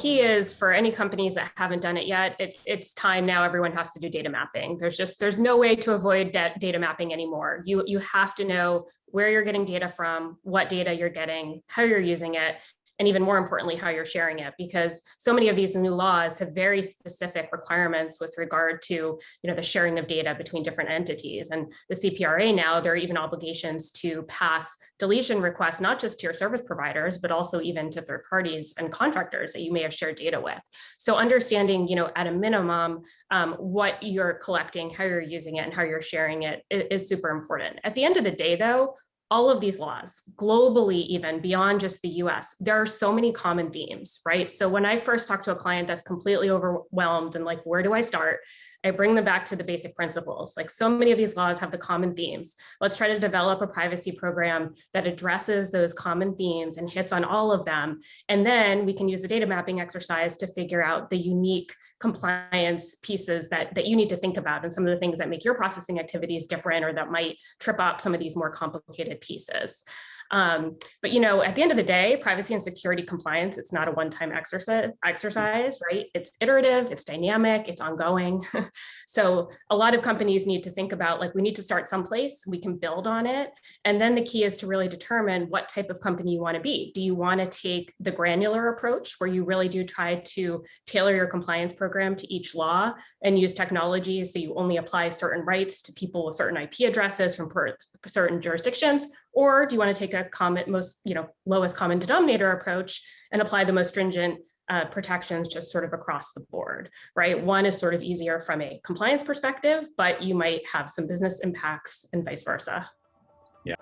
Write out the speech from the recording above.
key is for any companies that haven't done it yet, it's time now. Everyone has to do data mapping. There's no way to avoid data mapping anymore. You have to know where you're getting data from, what data you're getting, how you're using it, and even more importantly, how you're sharing it, because so many of these new laws have very specific requirements with regard to, the sharing of data between different entities. And the CPRA now, there are even obligations to pass deletion requests, not just to your service providers, but also even to third parties and contractors that you may have shared data with. So understanding, at a minimum, what you're collecting, how you're using it, and how you're sharing it is super important. At the end of the day, though, all of these laws, globally, even beyond just the US, there are so many common themes, right? So when I first talk to a client that's completely overwhelmed and like, where do I start? I bring them back to the basic principles. Like, so many of these laws have the common themes. Let's try to develop a privacy program that addresses those common themes and hits on all of them. And then we can use the data mapping exercise to figure out the unique compliance pieces that you need to think about, and some of the things that make your processing activities different or that might trip up some of these more complicated pieces. But at the end of the day, privacy and security compliance, it's not a one-time exercise, right? It's iterative, it's dynamic, it's ongoing. So a lot of companies need to think about, like, we need to start someplace, we can build on it. And then the key is to really determine what type of company you want to be. Do you want to take the granular approach where you really do try to tailor your compliance program to each law and use technology so you only apply certain rights to people with certain IP addresses from certain jurisdictions? Or do you want to take a lowest common denominator approach and apply the most stringent protections just sort of across the board, right? One is sort of easier from a compliance perspective, but you might have some business impacts and vice versa. Yeah.